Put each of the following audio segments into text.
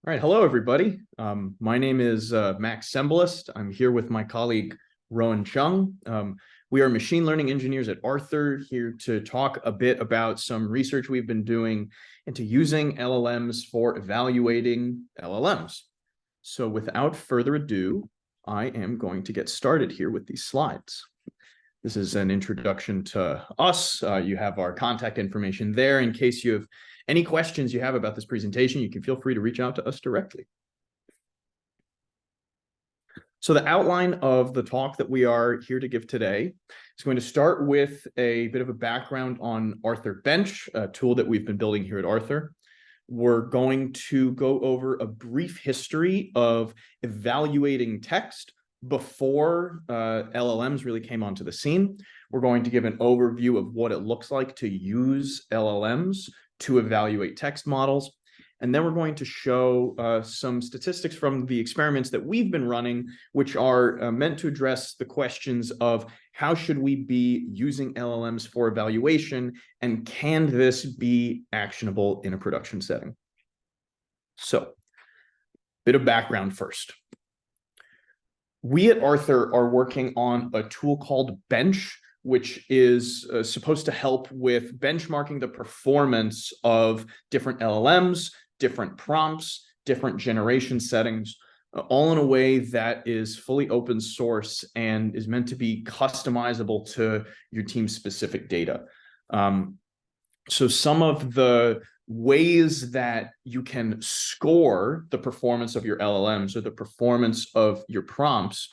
All right, hello everybody. My name is Max Cembalest. I'm here with my colleague Rowan Cheung. We are machine learning engineers at Arthur, here to talk a bit about some research we've been doing into using LLMs for evaluating LLMs. So without further ado, I am going to get started here with these slides. This is an introduction to us. You have our contact information there. In case you have any questions you have about this presentation, you can feel free to reach out to us directly. So the outline of the talk that we are here to give today is going to start with a bit of a background on Arthur Bench, a tool that we've been building here at Arthur. We're going to go over a brief history of evaluating text before LLMs really came onto the scene. We're going to give an overview of what it looks like to use LLMs to evaluate text models. And then we're going to show some statistics from the experiments that we've been running, which are meant to address the questions of how should we be using LLMs for evaluation, and can this be actionable in a production setting? So, a bit of background first. We at Arthur are working on a tool called Bench, which is supposed to help with benchmarking the performance of different LLMs, different prompts, different generation settings, all in a way that is fully open source and is meant to be customizable to your team's specific data. So some of the ways that you can score the performance of your LLMs or the performance of your prompts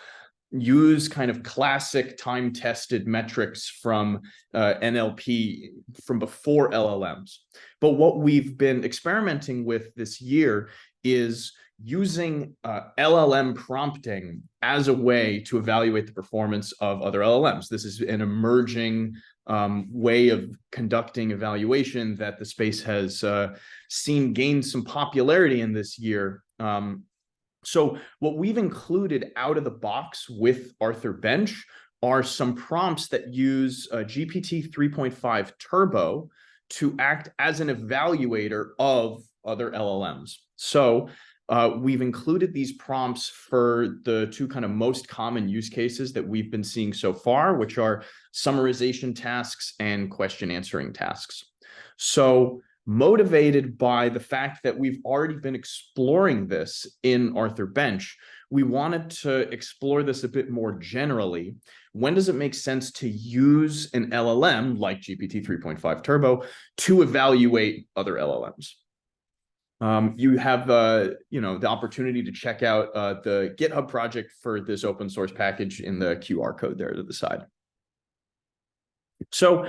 use kind of classic time-tested metrics from NLP from before LLMs. But what we've been experimenting with this year is using LLM prompting as a way to evaluate the performance of other LLMs. This is an emerging way of conducting evaluation that the space has seen gain some popularity in this year. So what we've included out of the box with Arthur Bench are some prompts that use GPT 3.5 Turbo to act as an evaluator of other LLMs. So we've included these prompts for the two kind of most common use cases that we've been seeing so far, which are summarization tasks and question answering tasks. So motivated by the fact that we've already been exploring this in Arthur Bench, we wanted to explore this a bit more generally. When does it make sense to use an LLM like GPT 3.5 Turbo to evaluate other LLMs? You have the opportunity to check out the GitHub project for this open source package in the QR code there to the side. So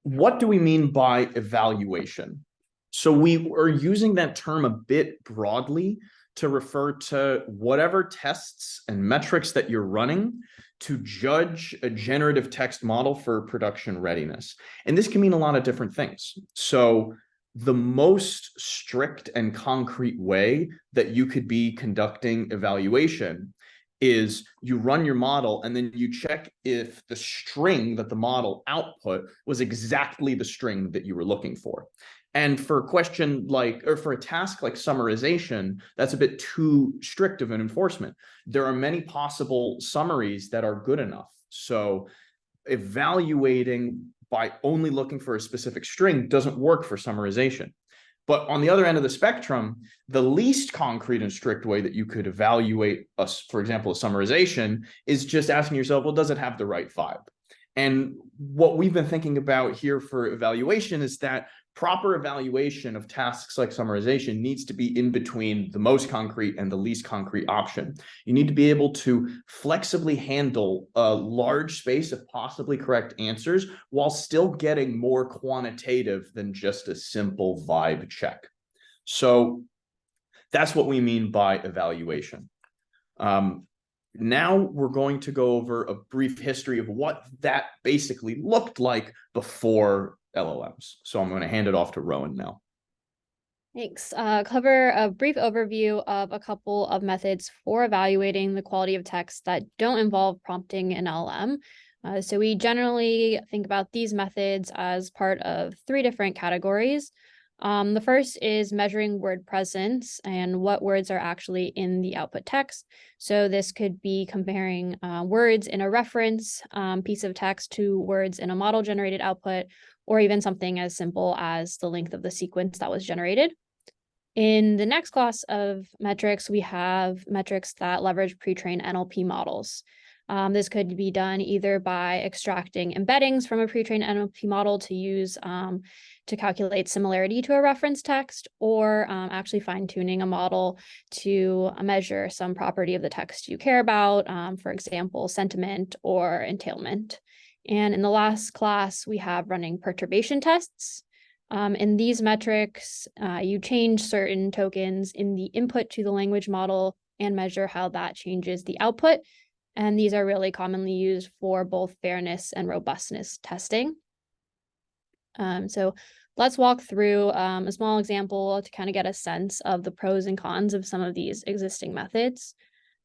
what do we mean by evaluation? So we are using that term a bit broadly to refer to whatever tests and metrics that you're running to judge a generative text model for production readiness. And this can mean a lot of different things. So the most strict and concrete way that you could be conducting evaluation is you run your model and then you check if the string that the model output was exactly the string that you were looking for. And for a question like, or for a task like summarization, that's a bit too strict of an enforcement. There are many possible summaries that are good enough. So evaluating by only looking for a specific string doesn't work for summarization. But on the other end of the spectrum, the least concrete and strict way that you could evaluate, for example, a summarization is just asking yourself, well, does it have the right vibe? And what we've been thinking about here for evaluation is that proper evaluation of tasks like summarization needs to be in between the most concrete and the least concrete option. You need to be able to flexibly handle a large space of possibly correct answers while still getting more quantitative than just a simple vibe check. So that's what we mean by evaluation. Now we're going to go over a brief history of what that basically looked like before LLMs. So I'm going to hand it off to Rowan now. Thanks. Cover a brief overview of a couple of methods for evaluating the quality of text that don't involve prompting an LLM. So we generally think about these methods as part of three different categories. The first is measuring word presence and what words are actually in the output text. So this could be comparing words in a reference piece of text to words in a model-generated output, or even something as simple as the length of the sequence that was generated. In the next class of metrics, we have metrics that leverage pre-trained NLP models. This could be done either by extracting embeddings from a pre-trained NLP model to use to calculate similarity to a reference text, or actually fine-tuning a model to measure some property of the text you care about, for example, sentiment or entailment. And in the last class, we have running perturbation tests. In these metrics, you change certain tokens in the input to the language model and measure how that changes the output. And these are really commonly used for both fairness and robustness testing. So let's walk through a small example to kind of get a sense of the pros and cons of some of these existing methods.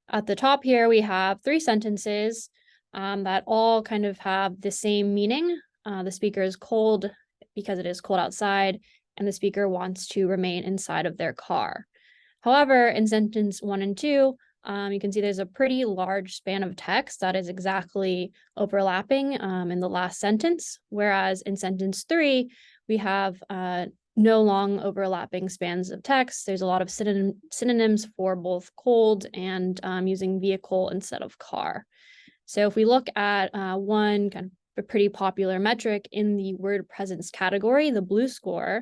At the top here, we have 3 sentences that all kind of have the same meaning. The speaker is cold because it is cold outside, and the speaker wants to remain inside of their car. However, in sentence 1 and 2, you can see there's a pretty large span of text that is exactly overlapping in the last sentence, whereas in sentence 3, we have no long overlapping spans of text. There's a lot of synonyms for both cold and using vehicle instead of car. So if we look at one kind of a pretty popular metric in the word presence category, the blue score,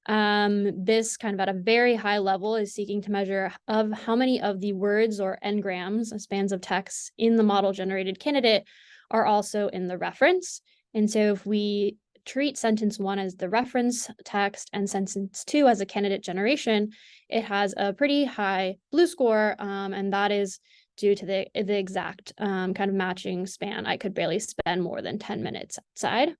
this kind of at a very high level is seeking to measure of how many of the words or n-grams, spans of text in the model generated candidate are also in the reference. And so if we treat sentence 1 as the reference text and sentence 2 as a candidate generation, it has a pretty high blue score, and that is due to the exact kind of matching span. I could barely spend more than 10 minutes outside.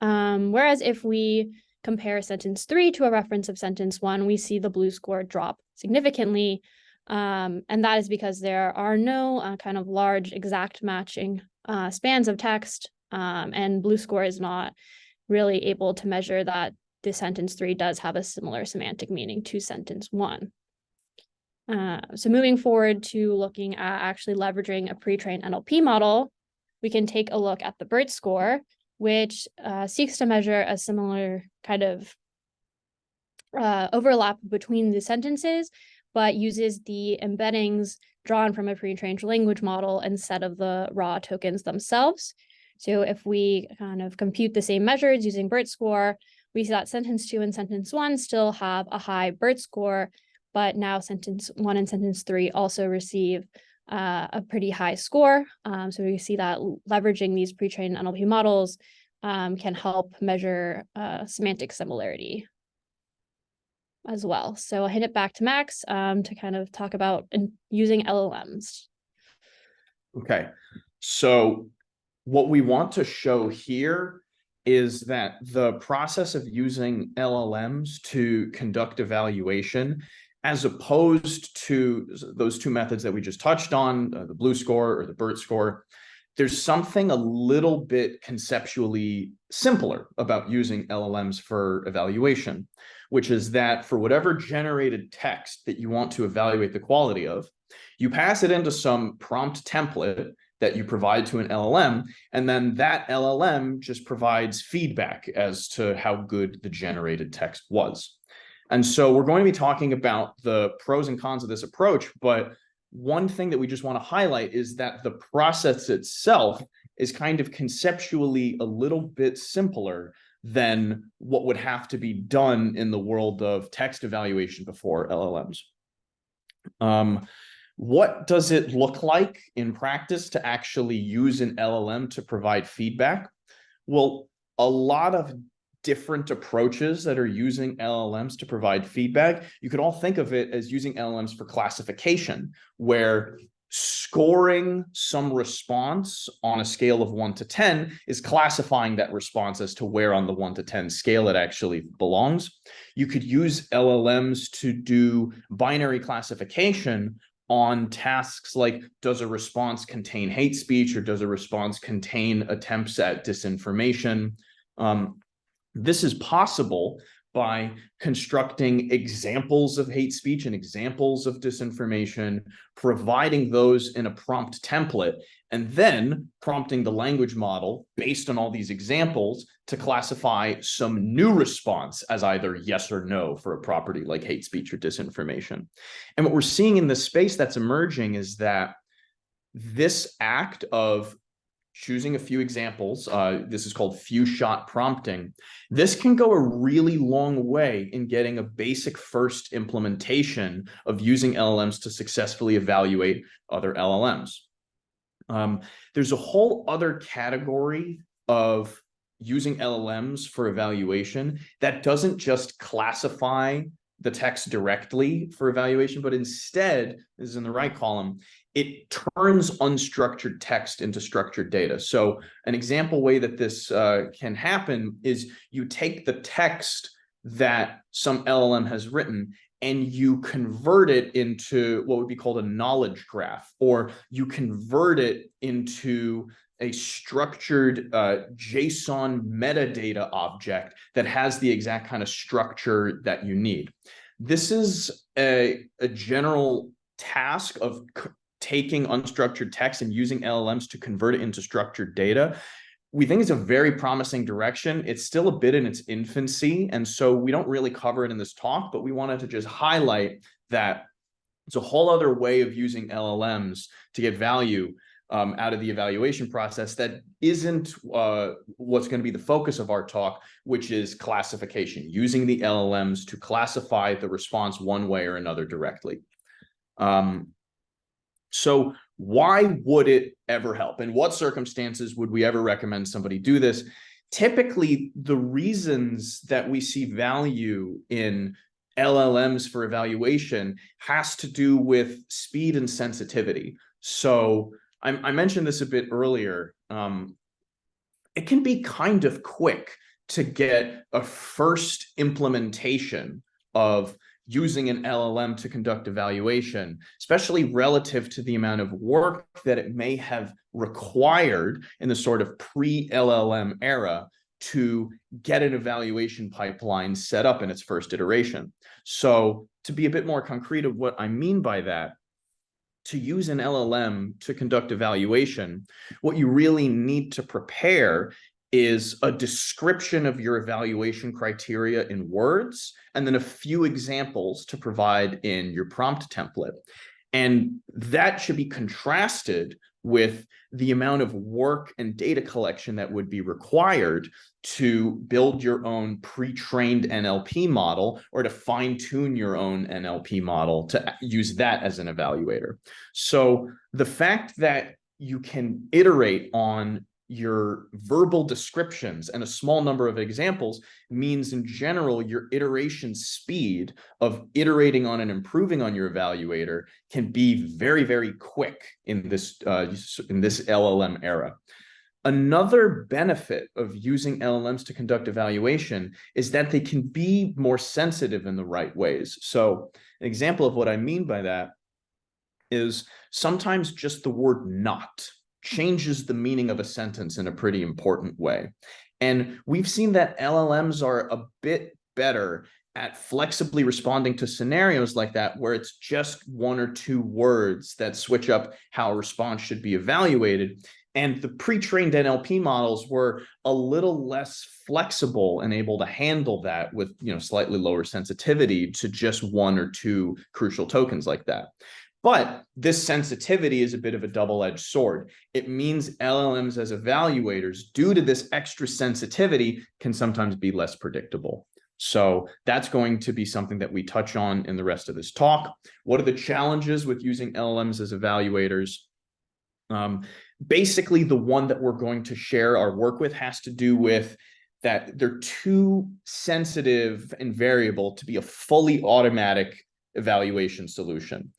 Whereas if we compare sentence 3 to a reference of sentence 1, we see the blue score drop significantly. And that is because there are no kind of large exact matching spans of text, and blue score is not really able to measure that the sentence 3 does have a similar semantic meaning to sentence 1. So moving forward to looking at actually leveraging a pre-trained NLP model, we can take a look at the BERT score, which seeks to measure a similar kind of overlap between the sentences, but uses the embeddings drawn from a pre-trained language model instead of the raw tokens themselves. So if we kind of compute the same measures using BERT score, we see that sentence 2 and sentence 1 still have a high BERT score, but now sentence 1 and sentence 3 also receive a pretty high score. So we see that leveraging these pre-trained NLP models can help measure semantic similarity as well. So I'll hand it back to Max to kind of talk about using LLMs. Okay, so what we want to show here is that the process of using LLMs to conduct evaluation, as opposed to those 2 methods that we just touched on, the blue score or the BERT score, there's something a little bit conceptually simpler about using LLMs for evaluation, which is that for whatever generated text that you want to evaluate the quality of, you pass it into some prompt template that you provide to an LLM, and then that LLM just provides feedback as to how good the generated text was. And so we're going to be talking about the pros and cons of this approach, but one thing that we just want to highlight is that the process itself is kind of conceptually a little bit simpler than what would have to be done in the world of text evaluation before LLMs. What does it look like in practice to actually use an LLM to provide feedback? Well, a lot of different approaches that are using LLMs to provide feedback. You could all think of it as using LLMs for classification, where scoring some response on a scale of 1 to 10 is classifying that response as to where on the 1 to 10 scale it actually belongs. You could use LLMs to do binary classification on tasks like, does a response contain hate speech or does a response contain attempts at disinformation? This is possible by constructing examples of hate speech and examples of disinformation, providing those in a prompt template, and then prompting the language model based on all these examples to classify some new response as either yes or no for a property like hate speech or disinformation. And what we're seeing in this space that's emerging is that this act of choosing a few examples, this is called few-shot prompting. This can go a really long way in getting a basic first implementation of using LLMs to successfully evaluate other LLMs. There's a whole other category of using LLMs for evaluation that doesn't just classify the text directly for evaluation, but instead, this is in the right column, it turns unstructured text into structured data. So an example way that this can happen is you take the text that some LLM has written and you convert it into what would be called a knowledge graph, or you convert it into a structured JSON metadata object that has the exact kind of structure that you need. This is a general task of taking unstructured text and using LLMs to convert it into structured data. We think it's a very promising direction. It's still a bit in its infancy, and so we don't really cover it in this talk, but we wanted to just highlight that it's a whole other way of using LLMs to get value out of the evaluation process that isn't what's going to be the focus of our talk, which is classification, using the LLMs to classify the response one way or another directly. So why would it ever help? In what circumstances would we ever recommend somebody do this? Typically, the reasons that we see value in LLMs for evaluation has to do with speed and sensitivity. So I mentioned this a bit earlier. It can be kind of quick to get a first implementation of using an LLM to conduct evaluation, especially relative to the amount of work that it may have required in the sort of pre-LLM era to get an evaluation pipeline set up in its first iteration. So to be a bit more concrete of what I mean by that, to use an LLM to conduct evaluation, what you really need to prepare is a description of your evaluation criteria in words, and then a few examples to provide in your prompt template. And that should be contrasted with the amount of work and data collection that would be required to build your own pre-trained NLP model, or to fine-tune your own NLP model to use that as an evaluator. So the fact that you can iterate on your verbal descriptions and a small number of examples means in general your iteration speed of iterating on and improving on your evaluator can be very, very quick in this LLM era. Another benefit of using LLMs to conduct evaluation is that they can be more sensitive in the right ways. So an example of what I mean by that is sometimes just the word not changes the meaning of a sentence in a pretty important way. And we've seen that LLMs are a bit better at flexibly responding to scenarios like that, where it's just one or two words that switch up how a response should be evaluated. And the pre-trained NLP models were a little less flexible and able to handle that with, slightly lower sensitivity to just one or two crucial tokens like that. But this sensitivity is a bit of a double-edged sword. It means LLMs as evaluators, due to this extra sensitivity, can sometimes be less predictable. So that's going to be something that we touch on in the rest of this talk. What are the challenges with using LLMs as evaluators? Basically, the one that we're going to share our work with has to do with that they're too sensitive and variable to be a fully automatic evaluation solution.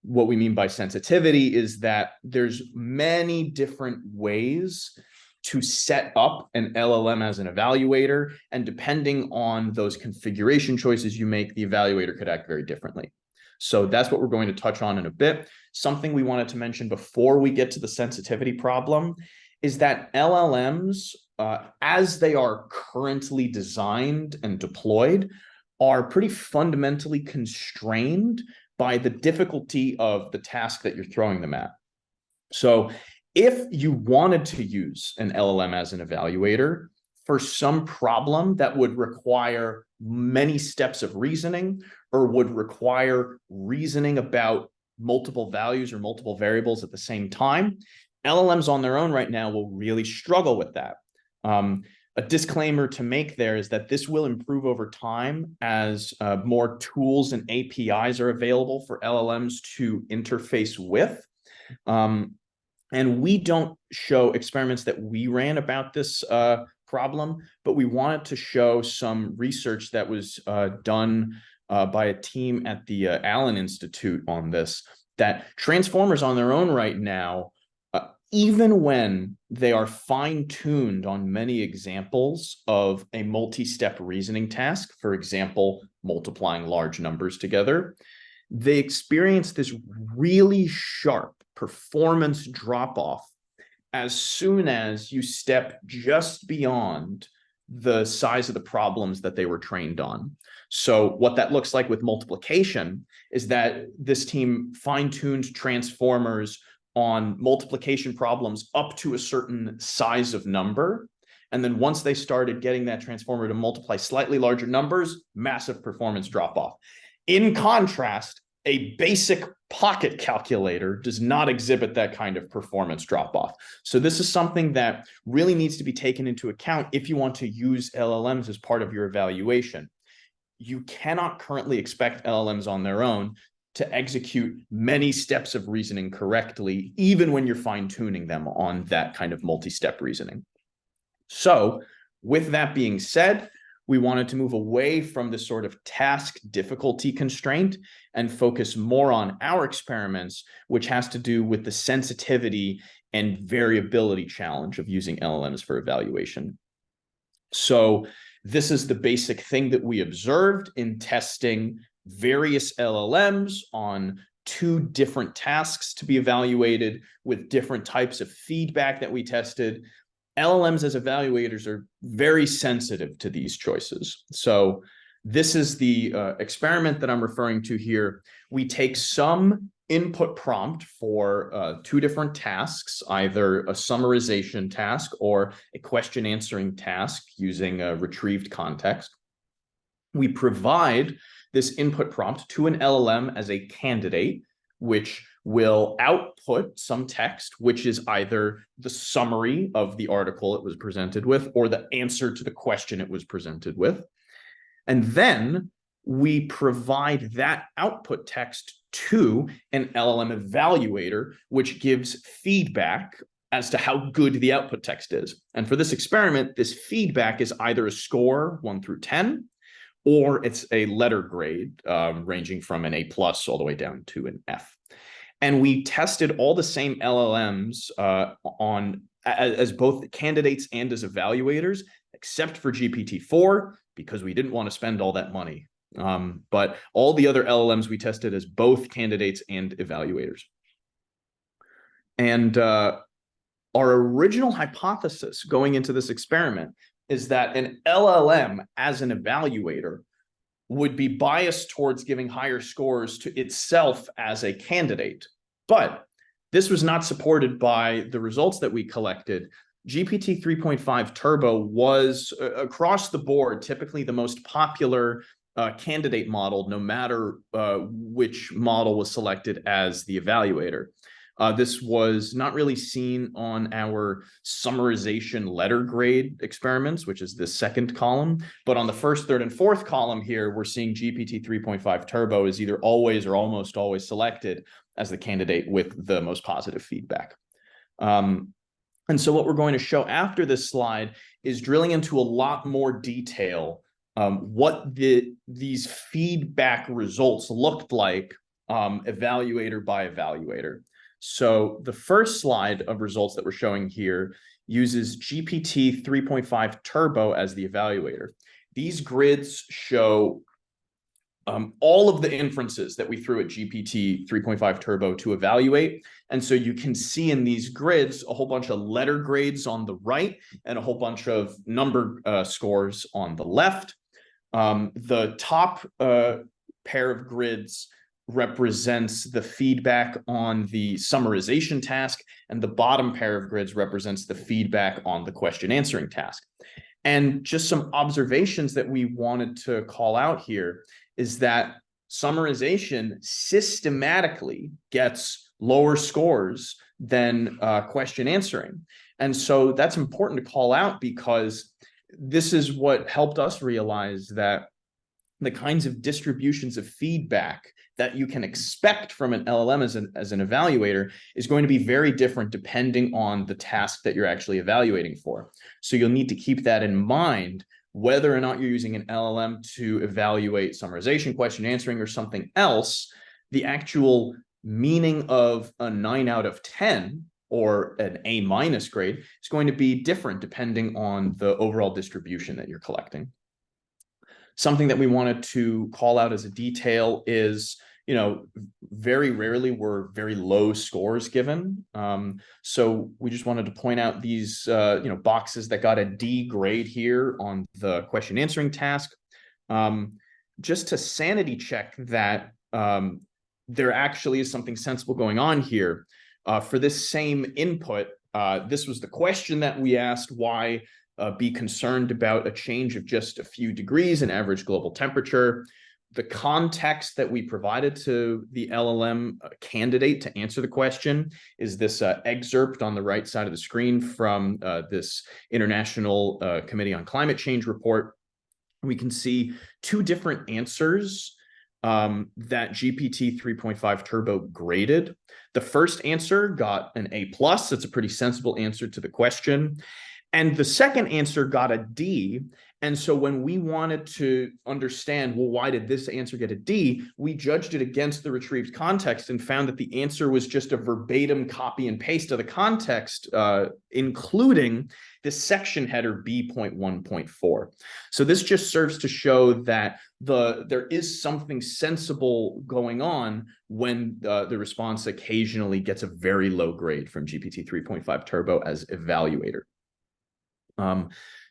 What we mean by sensitivity is that there's many different ways to set up an LLM as an evaluator, and depending on those configuration choices you make, the evaluator could act very differently. So that's what we're going to touch on in a bit. Something we wanted to mention before we get to the sensitivity problem is that LLMs as they are currently designed and deployed, are pretty fundamentally constrained by the difficulty of the task that you're throwing them at. So if you wanted to use an LLM as an evaluator for some problem that would require many steps of reasoning or would require reasoning about multiple values or multiple variables at the same time, LLMs on their own right now will really struggle with that. A disclaimer to make there is that this will improve over time as more tools and APIs are available for LLMs to interface with. And we don't show experiments that we ran about this problem, but we wanted to show some research that was done by a team at the Allen Institute on this, that transformers on their own right now, even when they are fine-tuned on many examples of a multi-step reasoning task, for example, multiplying large numbers together, they experience this really sharp performance drop-off as soon as you step just beyond the size of the problems that they were trained on. So what that looks like with multiplication is that this team fine-tuned transformers on multiplication problems up to a certain size of number. And then once they started getting that transformer to multiply slightly larger numbers, massive performance drop-off. In contrast, a basic pocket calculator does not exhibit that kind of performance drop-off. So this is something that really needs to be taken into account if you want to use LLMs as part of your evaluation. You cannot currently expect LLMs on their own to execute many steps of reasoning correctly, even when you're fine-tuning them on that kind of multi-step reasoning. So with that being said, we wanted to move away from this sort of task difficulty constraint and focus more on our experiments, which has to do with the sensitivity and variability challenge of using LLMs for evaluation. So this is the basic thing that we observed in testing various LLMs on 2 different tasks to be evaluated with different types of feedback that we tested. LLMs as evaluators are very sensitive to these choices. So this is the experiment that I'm referring to here. We take some input prompt for 2 different tasks, either a summarization task or a question answering task using a retrieved context. We provide this input prompt to an LLM as a candidate, which will output some text, which is either the summary of the article it was presented with or the answer to the question it was presented with. And then we provide that output text to an LLM evaluator, which gives feedback as to how good the output text is. And for this experiment, this feedback is either a score 1 through 10, or it's a letter grade ranging from an A+ all the way down to an F. And we tested all the same LLMs as both candidates and as evaluators, except for GPT-4, because we didn't want to spend all that money. But all the other LLMs we tested as both candidates and evaluators. And our original hypothesis going into this experiment is that an LLM as an evaluator would be biased towards giving higher scores to itself as a candidate. But this was not supported by the results that we collected. GPT 3.5 Turbo was across the board typically the most popular candidate model, no matter which model was selected as the evaluator. This was not really seen on our summarization letter grade experiments, which is the second column. But on the first, third, and fourth column here, we're seeing GPT 3.5 Turbo is either always or almost always selected as the candidate with the most positive feedback. And so what we're going to show after this slide is drilling into a lot more detail what these feedback results looked like evaluator by evaluator. So the first slide of results that we're showing here uses GPT 3.5 Turbo as the evaluator. These grids show all of the inferences that we threw at GPT 3.5 Turbo to evaluate. And so you can see in these grids a whole bunch of letter grades on the right and a whole bunch of number scores on the left. The top pair of grids represents the feedback on the summarization task, and the bottom pair of grids represents the feedback on the question answering task. And just some observations that we wanted to call out here is that summarization systematically gets lower scores than question answering. And so that's important to call out, because this is what helped us realize that the kinds of distributions of feedback that you can expect from an LLM as an evaluator is going to be very different depending on the task that you're actually evaluating for. So you'll need to keep that in mind, whether or not you're using an LLM to evaluate summarization, question answering, or something else. The actual meaning of a 9 out of 10 or an A- grade is going to be different depending on the overall distribution that you're collecting. Something that we wanted to call out as a detail is, very rarely were very low scores given. So we just wanted to point out these, boxes that got a D grade here on the question answering task, just to sanity check that there actually is something sensible going on here. For this same input, this was the question that we asked: why be concerned about a change of just a few degrees in average global temperature? The context that we provided to the LLM candidate to answer the question is this excerpt on the right side of the screen from this International Committee on Climate Change report. We can see two different answers that GPT 3.5 Turbo graded. The first answer got an A+. It's a pretty sensible answer to the question. And the second answer got a D. And so when we wanted to understand, well, why did this answer get a D? We judged it against the retrieved context and found that the answer was just a verbatim copy and paste of the context, including the section header B.1.4. So this just serves to show that there is something sensible going on when the response occasionally gets a very low grade from GPT 3.5 Turbo as evaluator.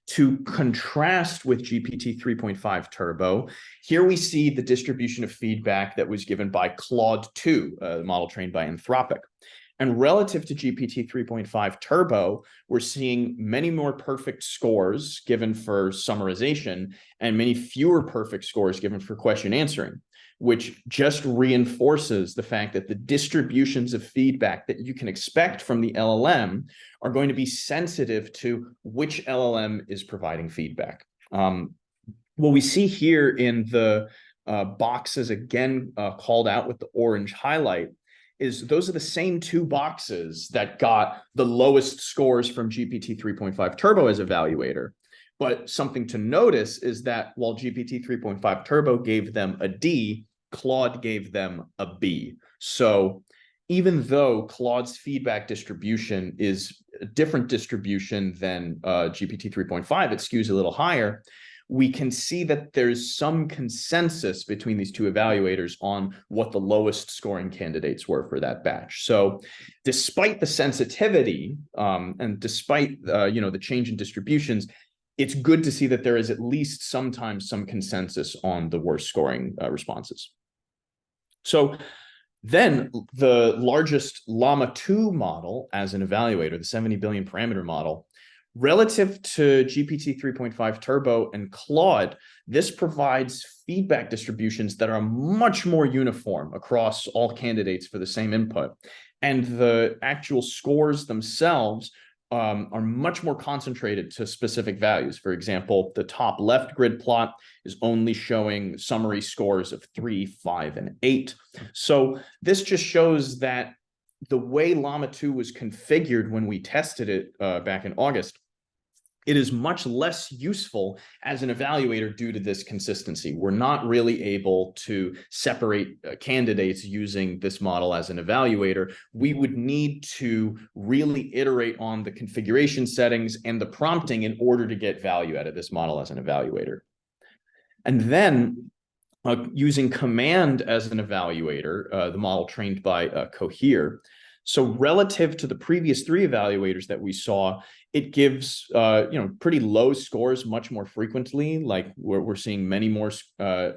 To contrast with GPT 3.5 Turbo, here we see the distribution of feedback that was given by Claude 2, a model trained by Anthropic. And relative to GPT 3.5 Turbo, we're seeing many more perfect scores given for summarization and many fewer perfect scores given for question answering, which just reinforces the fact that the distributions of feedback that you can expect from the LLM are going to be sensitive to which LLM is providing feedback. What we see here in the boxes, again, called out with the orange highlight, is those are the same two boxes that got the lowest scores from GPT 3.5 Turbo as evaluator. But something to notice is that while GPT 3.5 Turbo gave them a D, Claude gave them a B. So even though Claude's feedback distribution is a different distribution than GPT 3.5, it skews a little higher, we can see that there's some consensus between these two evaluators on what the lowest scoring candidates were for that batch. So despite the sensitivity and despite the change in distributions, it's good to see that there is at least sometimes some consensus on the worst scoring responses. So then the largest Llama 2 model as an evaluator, the 70 billion parameter model, relative to GPT 3.5 Turbo and Claude, this provides feedback distributions that are much more uniform across all candidates for the same input. And the actual scores themselves are much more concentrated to specific values. For example, the top left grid plot is only showing summary scores of 3, 5, and 8. So this just shows that the way Llama 2 was configured when we tested it back in August, it is much less useful as an evaluator due to this consistency. We're not really able to separate candidates using this model as an evaluator. We would need to really iterate on the configuration settings and the prompting in order to get value out of this model as an evaluator. And then using command as an evaluator, the model trained by Cohere. So relative to the previous 3 evaluators that we saw, it gives pretty low scores much more frequently. Like we're seeing many more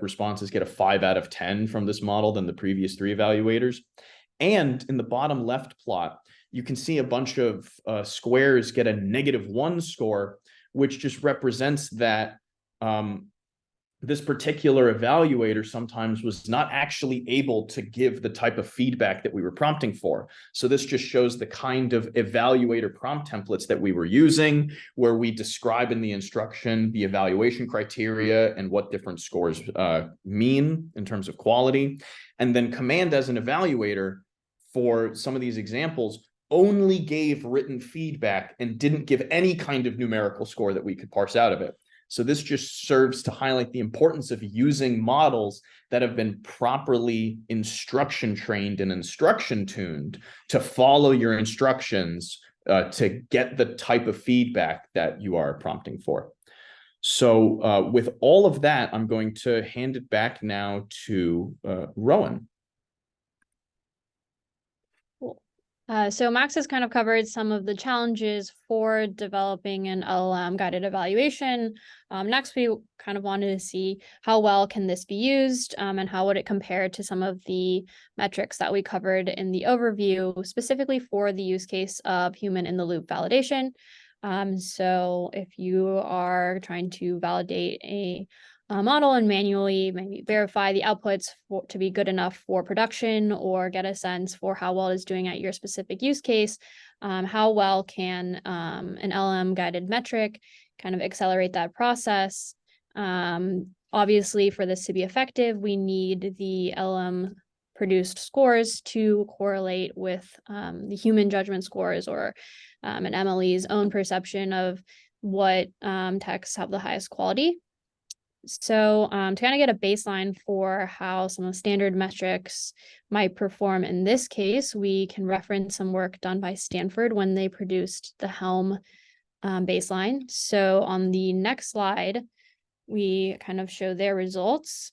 responses get a 5 out of 10 from this model than the previous 3 evaluators. And in the bottom left plot, you can see a bunch of squares get a -1 score, which just represents that this particular evaluator sometimes was not actually able to give the type of feedback that we were prompting for. So this just shows the kind of evaluator prompt templates that we were using, where we describe in the instruction the evaluation criteria and what different scores mean in terms of quality. And then command as an evaluator for some of these examples only gave written feedback and didn't give any kind of numerical score that we could parse out of it. So this just serves to highlight the importance of using models that have been properly instruction trained and instruction tuned to follow your instructions to get the type of feedback that you are prompting for. So with all of that, I'm going to hand it back now to Rowan. So Max has kind of covered some of the challenges for developing an LLM guided evaluation. Next, we kind of wanted to see how well can this be used and how would it compare to some of the metrics that we covered in the overview, specifically for the use case of human-in-the-loop validation. So if you are trying to validate a model and manually maybe verify the outputs to be good enough for production, or get a sense for how well it is doing at your specific use case, how well can an LLM guided metric kind of accelerate that process. Obviously, for this to be effective, we need the LLM produced scores to correlate with the human judgment scores, or an MLE's own perception of what texts have the highest quality. So to kind of get a baseline for how some of the standard metrics might perform in this case, we can reference some work done by Stanford when they produced the Helm baseline. So on the next slide, we kind of show their results.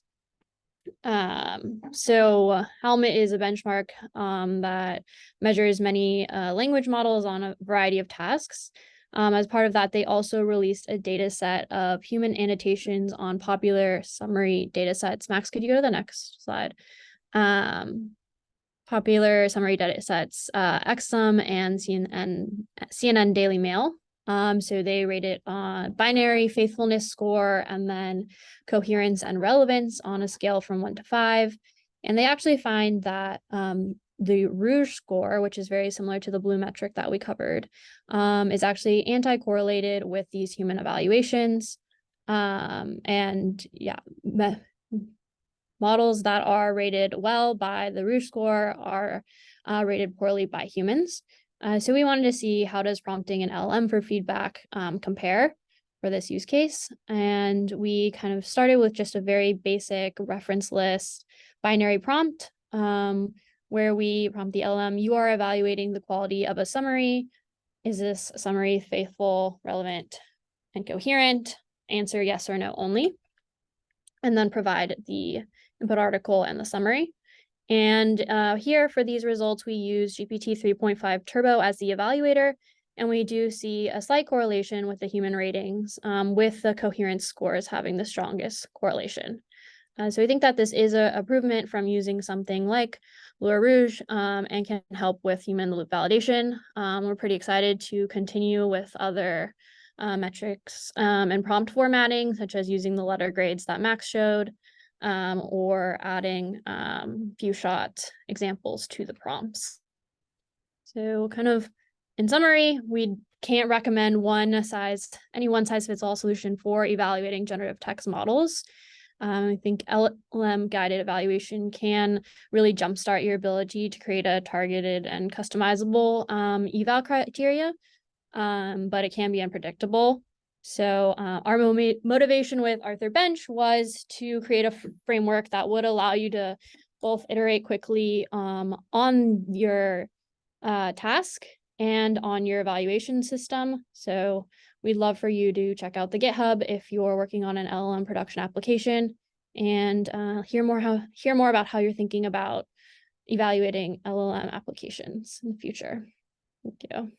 So Helm is a benchmark that measures many language models on a variety of tasks. As part of that, they also released a data set of human annotations on popular summary data sets. Max, could you go to the next slide? Popular summary data sets, XSum and CNN Daily Mail. So they rated binary faithfulness score and then coherence and relevance on a scale from 1 to 5. And they actually find that the Rouge score, which is very similar to the blue metric that we covered, is actually anti-correlated with these human evaluations. And yeah, models that are rated well by the Rouge score are rated poorly by humans. So we wanted to see, how does prompting an LLM for feedback compare for this use case? And we kind of started with just a very basic reference list binary prompt, where we prompt the LLM, you are evaluating the quality of a summary. Is this summary faithful, relevant, and coherent? Answer yes or no only. And then provide the input article and the summary. And here for these results, we use GPT 3.5 Turbo as the evaluator. And we do see a slight correlation with the human ratings, with the coherence scores having the strongest correlation. So we think that this is an improvement from using something like Blue Rouge, and can help with human-in-the-loop validation. We're pretty excited to continue with other metrics and prompt formatting, such as using the letter grades that Max showed, or adding few shot examples to the prompts. So kind of in summary, we can't recommend any one size fits all solution for evaluating generative text models. I think LLM guided evaluation can really jumpstart your ability to create a targeted and customizable eval criteria, but it can be unpredictable. So our motivation with Arthur Bench was to create a framework that would allow you to both iterate quickly on your task and on your evaluation system. So we'd love for you to check out the GitHub if you're working on an LLM production application. and hear more about how you're thinking about evaluating LLM applications in the future. Thank you.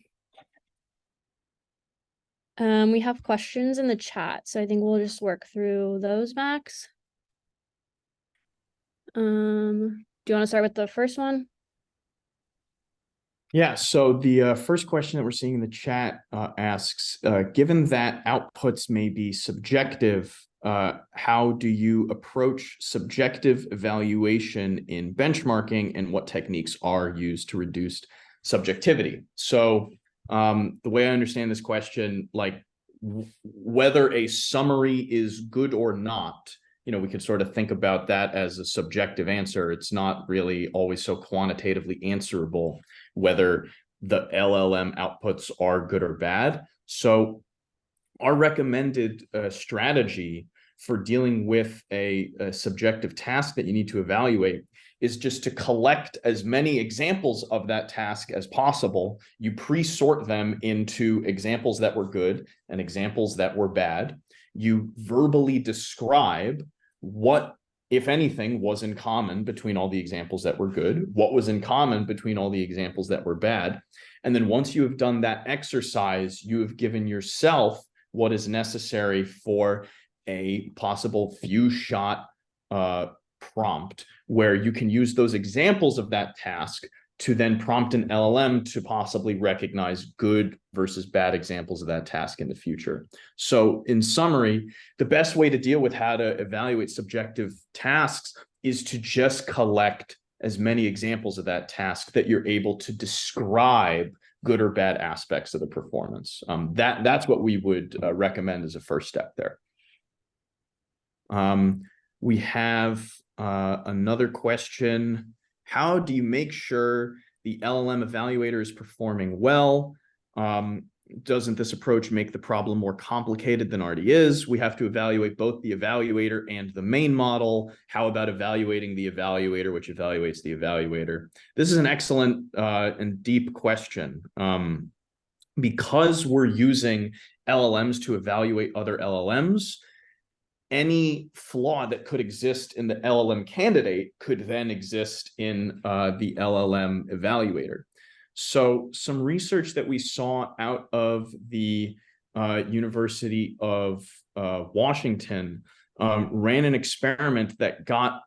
We have questions in the chat, so I think we'll just work through those, Max. Do you want to start with the first one? Yeah, so the first question that we're seeing in the chat asks, given that outputs may be subjective, how do you approach subjective evaluation in benchmarking, and what techniques are used to reduce subjectivity? So the way I understand this question, like whether a summary is good or not, we could sort of think about that as a subjective answer. It's not really always so quantitatively answerable whether the LLM outputs are good or bad. So our recommended strategy for dealing with a subjective task that you need to evaluate is just to collect as many examples of that task as possible. You pre-sort them into examples that were good and examples that were bad. You verbally describe what, if anything, was in common between all the examples that were good, what was in common between all the examples that were bad. And then once you have done that exercise, you have given yourself what is necessary for a possible few-shot prompt, where you can use those examples of that task to then prompt an LLM to possibly recognize good versus bad examples of that task in the future. So in summary, the best way to deal with how to evaluate subjective tasks is to just collect as many examples of that task that you're able to describe good or bad aspects of the performance. That's what we would recommend as a first step there. We have another question. How do you make sure the LLM evaluator is performing well? Doesn't this approach make the problem more complicated than already is? We have to evaluate both the evaluator and the main model. How about evaluating the evaluator, which evaluates the evaluator? This is an excellent and deep question. Because we're using LLMs to evaluate other LLMs, any flaw that could exist in the LLM candidate could then exist in the LLM evaluator. So some research that we saw out of the University of Washington ran an experiment that got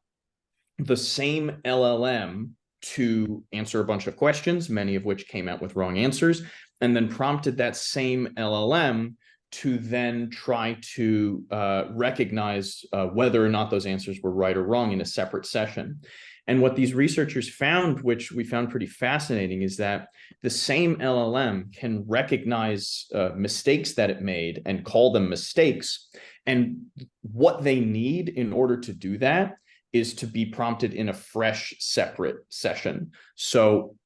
the same LLM to answer a bunch of questions, many of which came out with wrong answers, and then prompted that same LLM to then try to recognize whether or not those answers were right or wrong in a separate session. And what these researchers found, which we found pretty fascinating, is that the same LLM can recognize mistakes that it made and call them mistakes. And what they need in order to do that is to be prompted in a fresh, separate session. So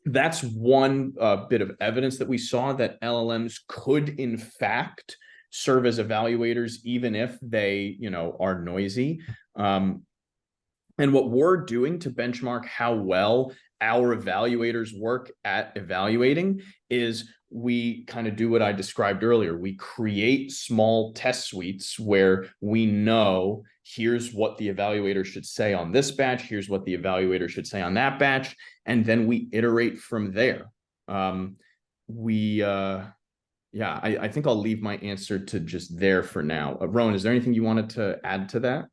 that's one bit of evidence that we saw that LLMs could, in fact, serve as evaluators, even if they, are noisy. And what we're doing to benchmark how well our evaluators work at evaluating is we kind of do what I described earlier. We create small test suites where we know here's what the evaluator should say on this batch, here's what the evaluator should say on that batch, and then we iterate from there. I think I'll leave my answer to just there for now. Rowan, is there anything you wanted to add to that?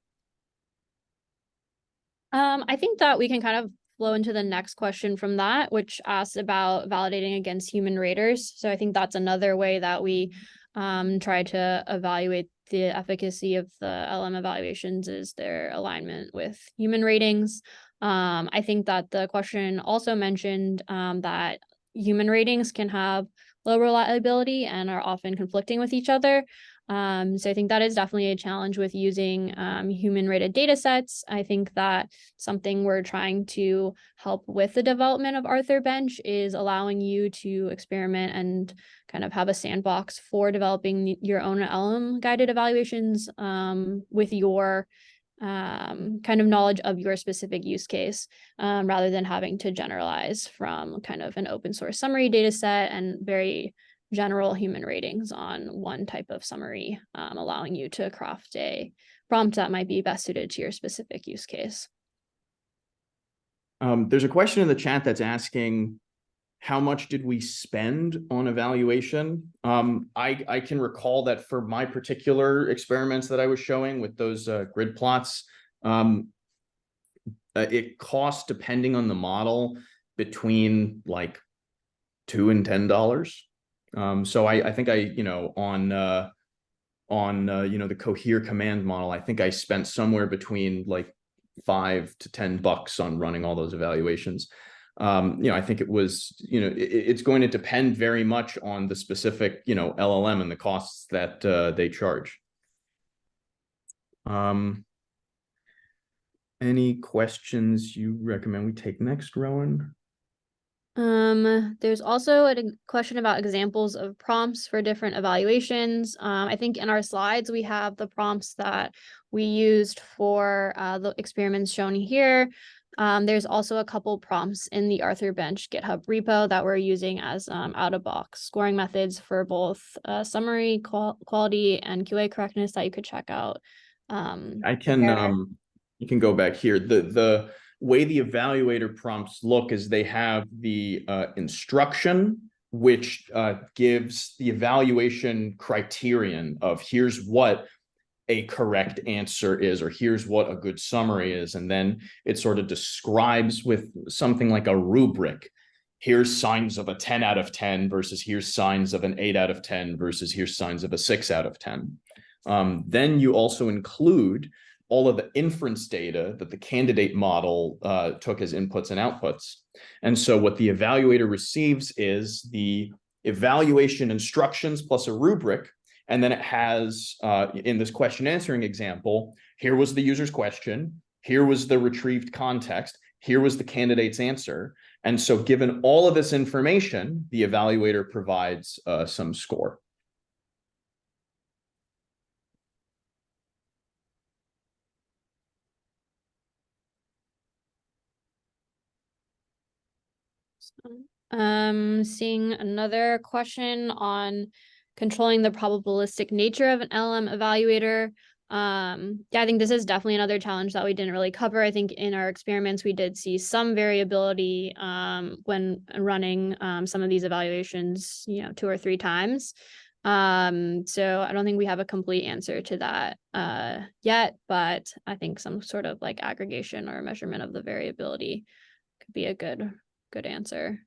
I think that we can kind of flow into the next question from that, which asks about validating against human raters. So I think that's another way that we try to evaluate the efficacy of the LM evaluations is their alignment with human ratings. I think that the question also mentioned that human ratings can have low reliability and are often conflicting with each other. So I think that is definitely a challenge with using human rated data sets. I think that something we're trying to help with the development of Arthur Bench is allowing you to experiment and kind of have a sandbox for developing your own LM guided evaluations with your kind of knowledge of your specific use case, rather than having to generalize from kind of an open source summary data set and very general human ratings on one type of summary, allowing you to craft a prompt that might be best suited to your specific use case. There's a question in the chat that's asking, how much did we spend on evaluation? I can recall that for my particular experiments that I was showing with those grid plots, it costs, depending on the model, between like $2 and $10. So I think on the Cohere command model, I think I spent somewhere between like $5 to $10 on running all those evaluations. I think it was, it's going to depend very much on the specific, LLM and the costs that they charge. Any questions you recommend we take next, Rowan? There's also a question about examples of prompts for different evaluations. I think in our slides, we have the prompts that we used for the experiments shown here. There's also a couple prompts in the Arthur Bench GitHub repo that we're using as out-of-box scoring methods for both summary quality and QA correctness that you could check out. You can go back here. The way the evaluator prompts look is they have the instruction, which gives the evaluation criterion of here's what a correct answer is, or here's what a good summary is. And then it sort of describes with something like a rubric. Here's signs of a 10 out of 10 versus here's signs of an 8 out of 10 versus here's signs of a 6 out of 10. Then you also include all of the inference data that the candidate model took as inputs and outputs. And so what the evaluator receives is the evaluation instructions plus a rubric. And then it has, in this question answering example, here was the user's question, here was the retrieved context, here was the candidate's answer. And so given all of this information, the evaluator provides some score. Seeing another question on controlling the probabilistic nature of an LM evaluator. Yeah, I think this is definitely another challenge that we didn't really cover. I think in our experiments, we did see some variability when running some of these evaluations, 2 or 3 times. So I don't think we have a complete answer to that yet, but I think some sort of like aggregation or measurement of the variability could be a good answer.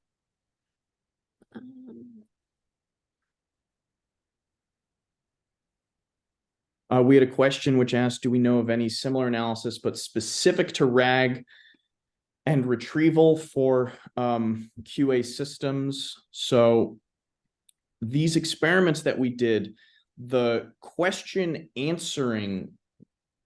We had a question which asked, do we know of any similar analysis but specific to RAG and retrieval for QA systems? So these experiments that we did, the question answering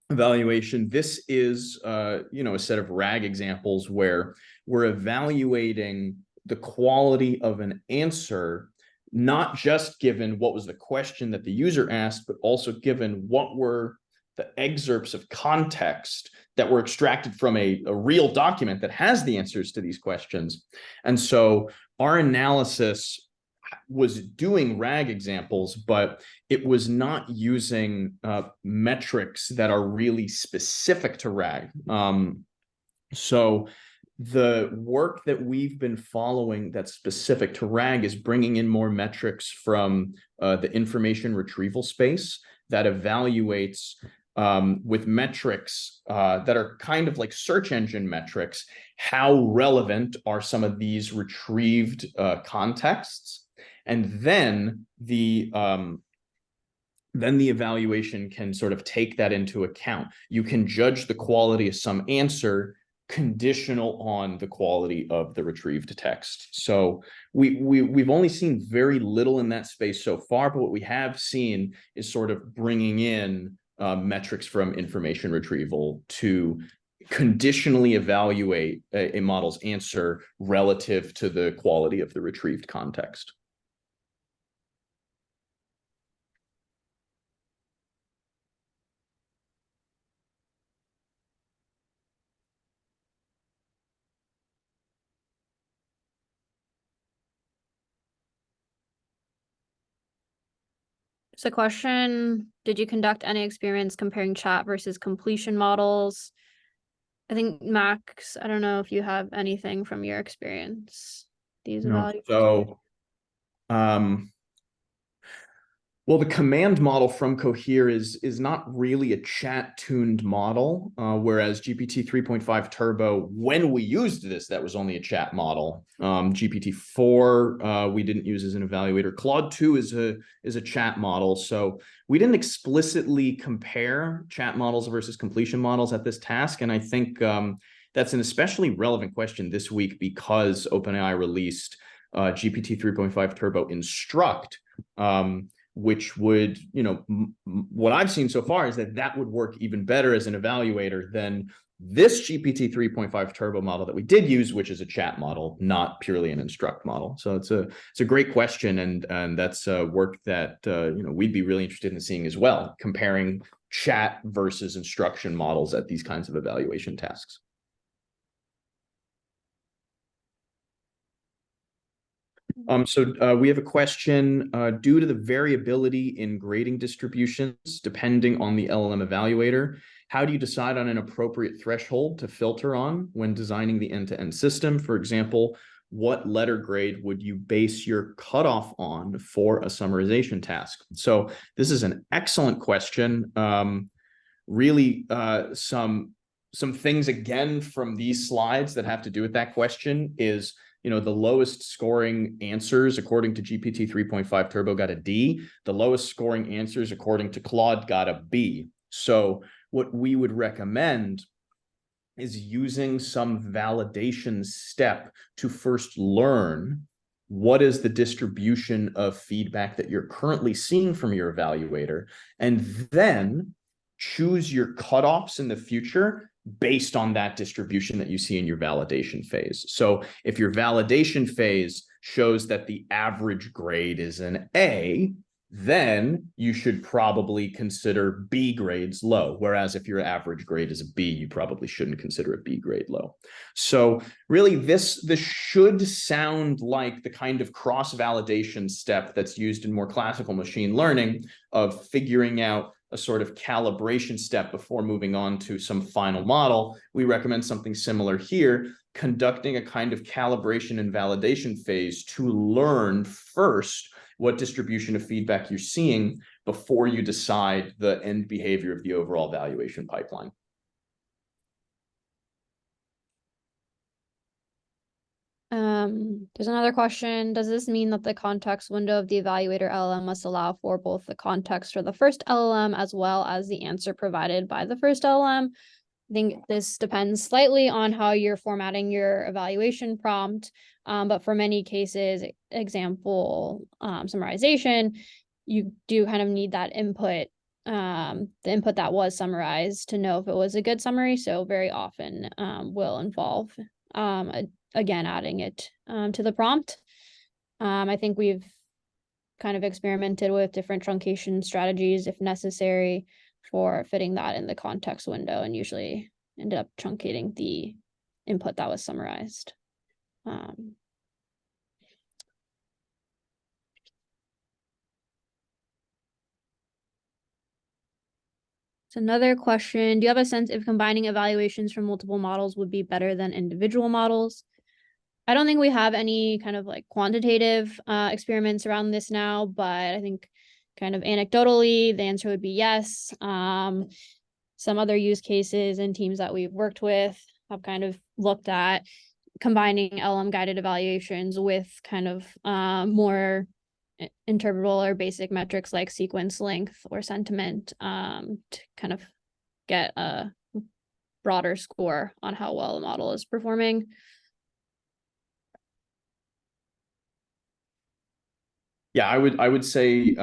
evaluation, this is a set of RAG examples where we're evaluating the quality of an answer, not just given what was the question that the user asked, but also given what were the excerpts of context that were extracted from a real document that has the answers to these questions. And so our analysis was doing RAG examples, but it was not using metrics that are really specific to RAG. So the work that we've been following that's specific to RAG is bringing in more metrics from the information retrieval space that evaluates with metrics that are kind of like search engine metrics, how relevant are some of these retrieved contexts. And then the evaluation can sort of take that into account. You can judge the quality of some answer conditional on the quality of the retrieved text. So we've only seen very little in that space so far, but what we have seen is sort of bringing in metrics from information retrieval to conditionally evaluate a model's answer relative to the quality of the retrieved context. There's a question, did you conduct any experiments comparing chat versus completion models? I think Max, I don't know if you have anything from your experience. These No. evaluations. So, well, the command model from Cohere is not really a chat-tuned model, whereas GPT 3.5 Turbo, when we used this, that was only a chat model. GPT-4 we didn't use as an evaluator. Claude 2 is a chat model, so we didn't explicitly compare chat models versus completion models at this task, and I think that's an especially relevant question this week because OpenAI released GPT 3.5 Turbo Instruct, which would, what I've seen so far is that would work even better as an evaluator than this GPT 3.5 Turbo model that we did use, which is a chat model, not purely an instruct model. So it's a great question, and that's work that we'd be really interested in seeing as well, comparing chat versus instruction models at these kinds of evaluation tasks. So we have a question, due to the variability in grading distributions, depending on the LLM evaluator, how do you decide on an appropriate threshold to filter on when designing the end-to-end system? For example, what letter grade would you base your cutoff on for a summarization task? So this is an excellent question. Really, some things again from these slides that have to do with that question is, the lowest scoring answers according to GPT 3.5 Turbo got a D. The lowest scoring answers according to Claude got a B. So what we would recommend is using some validation step to first learn what is the distribution of feedback that you're currently seeing from your evaluator, and then choose your cutoffs in the future based on that distribution that you see in your validation phase. So if your validation phase shows that the average grade is an A, then you should probably consider B grades low. Whereas if your average grade is a B, you probably shouldn't consider a B grade low. So really, this should sound like the kind of cross-validation step that's used in more classical machine learning of figuring out a sort of calibration step before moving on to some final model. We recommend something similar here, conducting a kind of calibration and validation phase to learn first what distribution of feedback you're seeing before you decide the end behavior of the overall evaluation pipeline. There's another question. Does this mean that the context window of the evaluator LLM must allow for both the context for the first LLM as well as the answer provided by the first LLM? I think this depends slightly on how you're formatting your evaluation prompt. But for many cases, example, summarization, you do kind of need that input, the input that was summarized to know if it was a good summary. So very often will involve again, adding it to the prompt. I think we've kind of experimented with different truncation strategies if necessary for fitting that in the context window, and usually ended up truncating the input that was summarized. So another question, do you have a sense if combining evaluations from multiple models would be better than individual models? I don't think we have any kind of like quantitative experiments around this now, but I think kind of anecdotally, the answer would be yes. Some other use cases and teams that we've worked with have kind of looked at combining LM guided evaluations with kind of more interpretable or basic metrics like sequence length or sentiment to kind of get a broader score on how well a model is performing. Yeah, I would say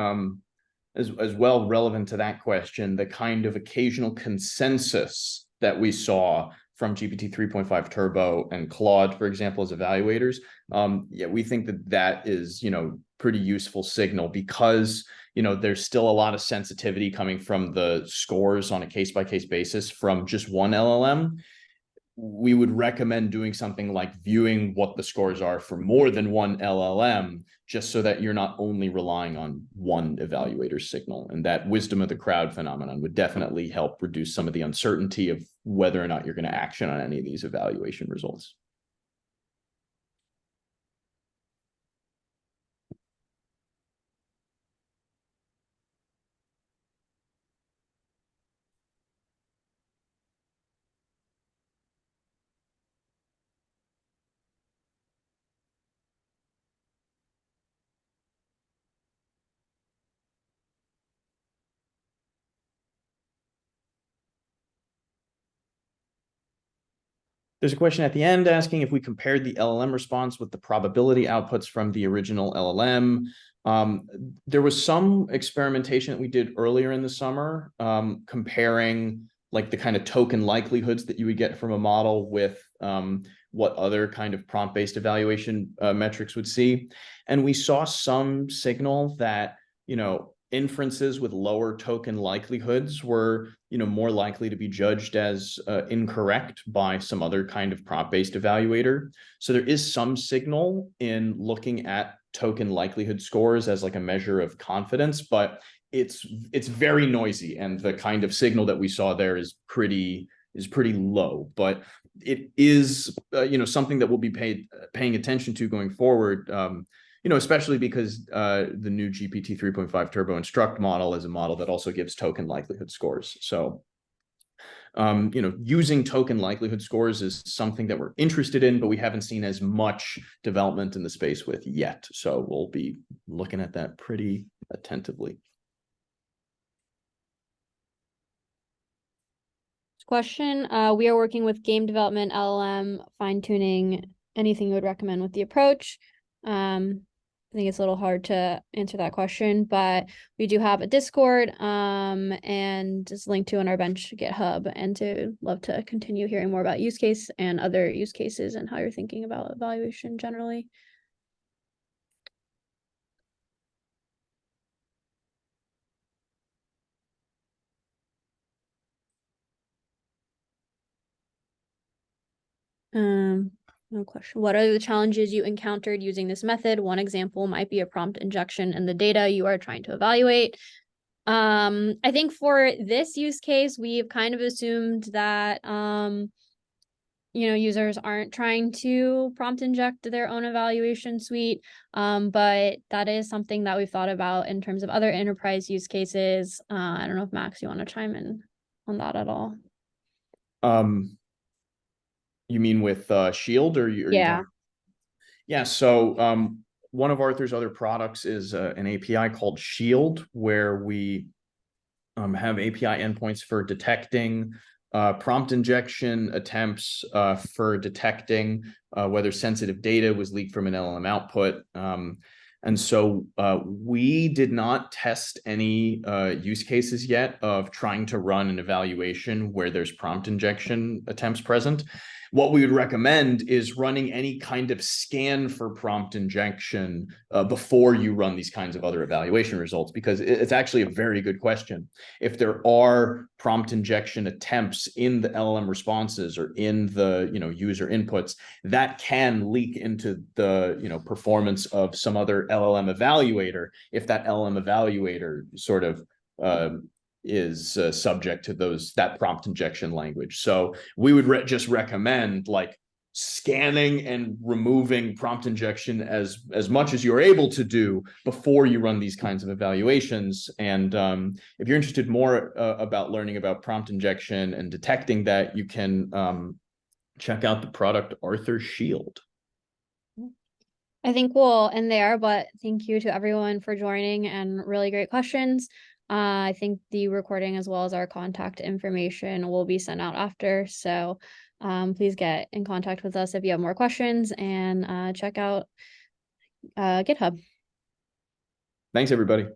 as well relevant to that question, the kind of occasional consensus that we saw from GPT 3.5 Turbo and Claude, for example, as evaluators. Yeah, we think that is, pretty useful signal because, there's still a lot of sensitivity coming from the scores on a case-by-case basis from just one LLM. we would recommend doing something like viewing what the scores are for more than one LLM, just so that you're not only relying on one evaluator signal. And that wisdom of the crowd phenomenon would definitely help reduce some of the uncertainty of whether or not you're going to action on any of these evaluation results. There's a question at the end asking if we compared the LLM response with the probability outputs from the original LLM. There was some experimentation that we did earlier in the summer, comparing like the kind of token likelihoods that you would get from a model with what other kind of prompt-based evaluation metrics would see. And we saw some signal that, inferences with lower token likelihoods were, more likely to be judged as incorrect by some other kind of prompt-based evaluator. So there is some signal in looking at token likelihood scores as like a measure of confidence, but it's very noisy, and the kind of signal that we saw there is pretty low. But it is something that we'll be paying attention to going forward. Especially because the new GPT 3.5 Turbo Instruct model is a model that also gives token likelihood scores. So, using token likelihood scores is something that we're interested in, but we haven't seen as much development in the space with yet. So we'll be looking at that pretty attentively. Question, we are working with game development, LLM, fine-tuning, anything you would recommend with the approach. I think it's a little hard to answer that question, but we do have a Discord and it's linked to on our bench GitHub, and to love to continue hearing more about use case and other use cases and how you're thinking about evaluation generally. No question. What are the challenges you encountered using this method? One example might be a prompt injection in the data you are trying to evaluate. I think for this use case, we've kind of assumed that, users aren't trying to prompt inject their own evaluation suite. But that is something that we've thought about in terms of other enterprise use cases. I don't know if Max, you want to chime in on that at all? You mean with Shield, or you Yeah. Yeah, so one of Arthur's other products is an API called Shield, where we have API endpoints for detecting prompt injection attempts, for detecting whether sensitive data was leaked from an LLM output. And so we did not test any use cases yet of trying to run an evaluation where there's prompt injection attempts present. What we would recommend is running any kind of scan for prompt injection before you run these kinds of other evaluation results, because it's actually a very good question. If there are prompt injection attempts in the LLM responses or in the user inputs, that can leak into the performance of some other LLM evaluator, if that LLM evaluator sort of is subject to that prompt injection language. So we would just recommend like scanning and removing prompt injection as much as you're able to do before you run these kinds of evaluations. And if you're interested more about learning about prompt injection and detecting that, you can check out the product Arthur Shield. I think we'll end there, but thank you to everyone for joining and really great questions. I think the recording as well as our contact information will be sent out after. So please get in contact with us if you have more questions, and check out GitHub. Thanks, everybody.